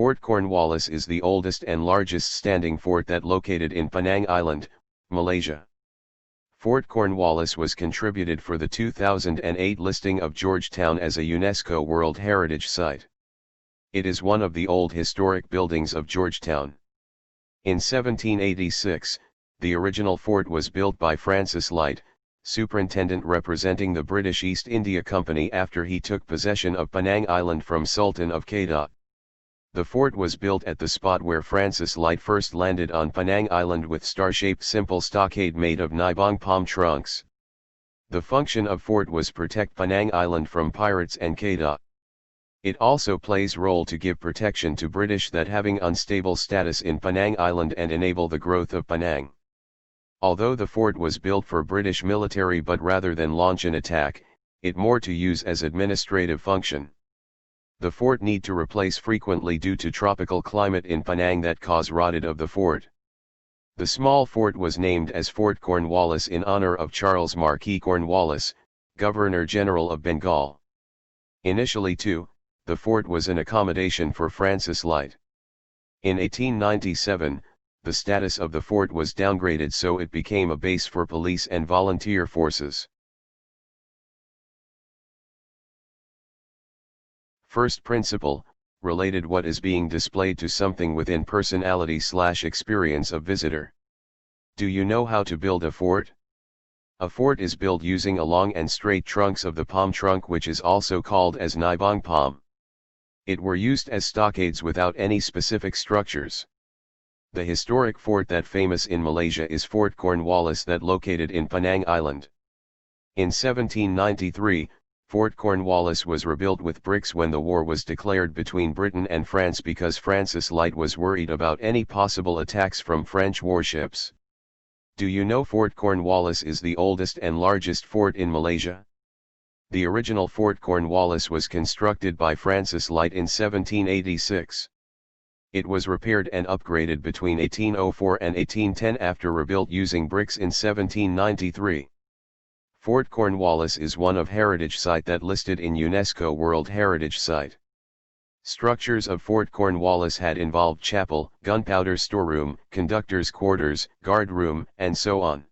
Fort Cornwallis is the oldest and largest standing fort that located in Penang Island, Malaysia. Fort Cornwallis was contributed for the 2008 listing of Georgetown as a UNESCO World Heritage Site. It is one of the old historic buildings of Georgetown. In 1786, the original fort was built by Francis Light, superintendent representing the British East India Company after he took possession of Penang Island from Sultan of Kedah. The fort was built at the spot where Francis Light first landed on Penang Island with star-shaped simple stockade made of nibong palm trunks. The function of fort was protect Penang Island from pirates and Kedah. It also plays role to give protection to British that having unstable status in Penang Island and enable the growth of Penang. Although the fort was built for British military but rather than launch an attack, it more to use as administrative function. The fort need to replace frequently due to tropical climate in Penang that cause rotted of the fort. The small fort was named as Fort Cornwallis in honor of Charles Marquis Cornwallis, Governor-General of Bengal. Initially too, the fort was an accommodation for Francis Light. In 1897, the status of the fort was downgraded so it became a base for police and volunteer forces. First principle, related what is being displayed to something within personality/experience of visitor. Do you know how to build a fort? A fort is built using a long and straight trunks of the palm trunk which is also called as nibong palm. It were used as stockades without any specific structures. The historic fort that famous in Malaysia is Fort Cornwallis that located in Penang Island. In 1793, Fort Cornwallis was rebuilt with bricks when the war was declared between Britain and France because Francis Light was worried about any possible attacks from French warships. Do you know Fort Cornwallis is the oldest and largest fort in Malaysia? The original Fort Cornwallis was constructed by Francis Light in 1786. It was repaired and upgraded between 1804 and 1810 after rebuilt using bricks in 1793. Fort Cornwallis is one of heritage site that listed in UNESCO World Heritage Site. Structures of Fort Cornwallis had involved chapel, gunpowder storeroom, conductor's quarters, guard room, and so on.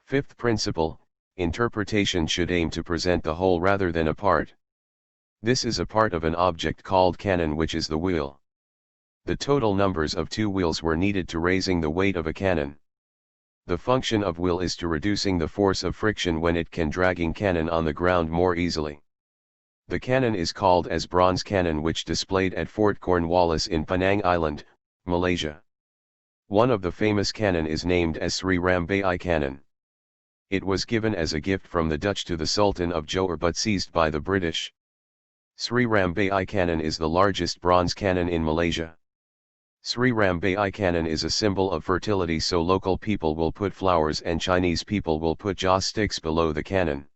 Fifth principle, interpretation should aim to present the whole rather than a part. This is a part of an object called cannon which is the wheel. The total numbers of 2 wheels were needed to raising the weight of a cannon. The function of wheel is to reducing the force of friction when it can dragging cannon on the ground more easily. The cannon is called as bronze cannon which displayed at Fort Cornwallis in Penang Island, Malaysia. One of the famous cannon is named as Sri Rambai cannon. It was given as a gift from the Dutch to the Sultan of Johor but seized by the British. Sri Rambai cannon is the largest bronze cannon in Malaysia. Sri Rambai cannon is a symbol of fertility so local people will put flowers and Chinese people will put joss sticks below the cannon.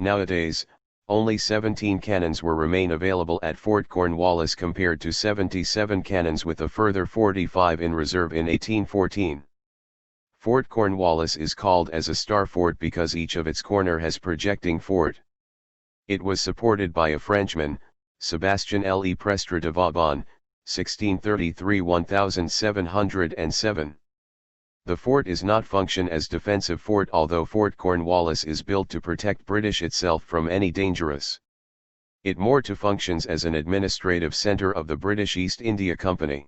Nowadays, only 17 cannons remain available at Fort Cornwallis compared to 77 cannons with a further 45 in reserve in 1814. Fort Cornwallis is called as a star fort because each of its corner has projecting fort. It was supported by a Frenchman, Sébastien Le Prestre de Vauban, 1633–1707. The fort is not function as defensive fort although Fort Cornwallis is built to protect British itself from any dangerous. It more to functions as an administrative centre of the British East India Company.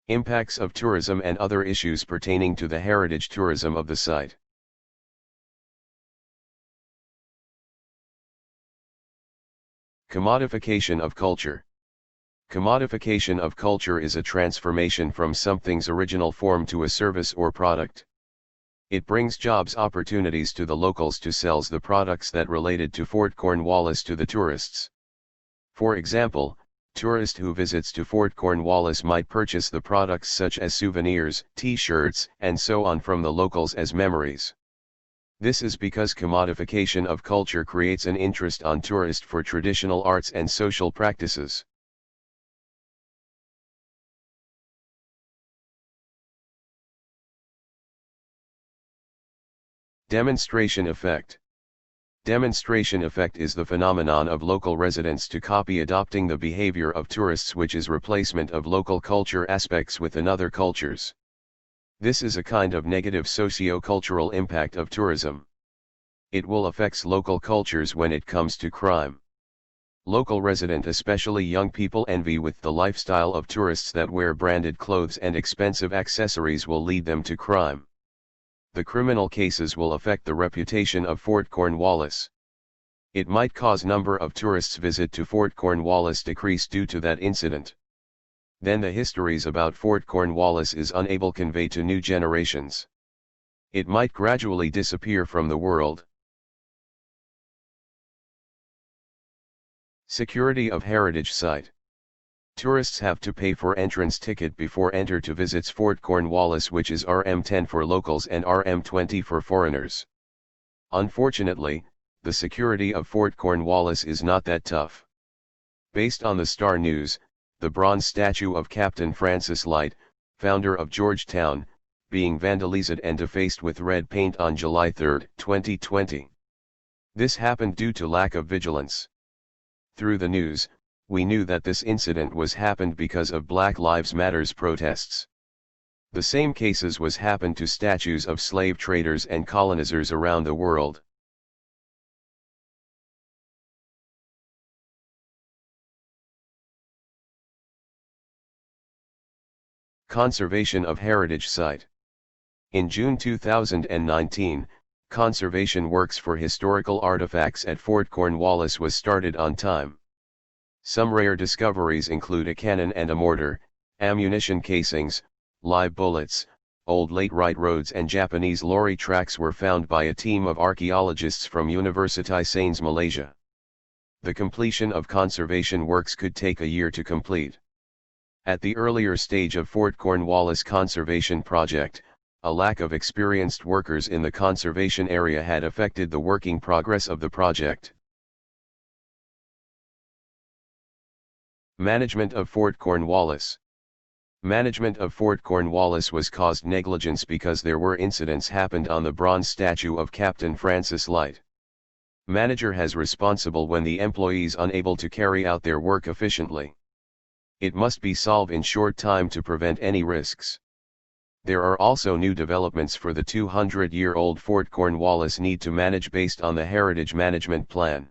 Impacts of tourism and other issues pertaining to the heritage tourism of the site. Commodification of culture. Commodification of culture is a transformation from something's original form to a service or product. It brings jobs opportunities to the locals to sell the products that related to Fort Cornwallis to the tourists. For example, tourist who visits to Fort Cornwallis might purchase the products such as souvenirs, t-shirts, and so on from the locals as memories. This is because commodification of culture creates an interest on tourist for traditional arts and social practices. Demonstration effect. Demonstration effect is the phenomenon of local residents to copy adopting the behavior of tourists, which is replacement of local culture aspects with another cultures. This is a kind of negative socio-cultural impact of tourism. It will affect local cultures when it comes to crime. Local resident, especially young people, envy with the lifestyle of tourists that wear branded clothes and expensive accessories will lead them to crime. The criminal cases will affect the reputation of Fort Cornwallis. It might cause number of tourists visit to Fort Cornwallis decrease due to that incident. Then the histories about Fort Cornwallis is unable convey to new generations. It might gradually disappear from the world. Security of heritage site. Tourists have to pay for entrance ticket before enter to visits Fort Cornwallis, which is RM10 for locals and RM20 for foreigners. Unfortunately, the security of Fort Cornwallis is not that tough. Based on the Star News, the bronze statue of Captain Francis Light, founder of Georgetown, being vandalized and defaced with red paint on July 3, 2020. This happened due to lack of vigilance. Through the news, we knew that this incident was happened because of Black Lives Matters protests. The same cases was happened to statues of slave traders and colonizers around the world. Conservation of heritage site. In June 2019, conservation works for historical artifacts at Fort Cornwallis was started on time. Some rare discoveries include a cannon and a mortar, ammunition casings, live bullets, old laterite roads and Japanese lorry tracks were found by a team of archaeologists from Universiti Utara Malaysia. The completion of conservation works could take a year to complete. At the earlier stage of Fort Cornwallis conservation project, a lack of experienced workers in the conservation area had affected the working progress of the project. Management of Fort Cornwallis. Management of Fort Cornwallis was caused negligence because there were incidents happened on the bronze statue of Captain Francis Light. Manager has responsible when the employees unable to carry out their work efficiently. It must be solved in short time to prevent any risks. There are also new developments for the 200-year-old Fort Cornwallis need to manage based on the Heritage Management Plan.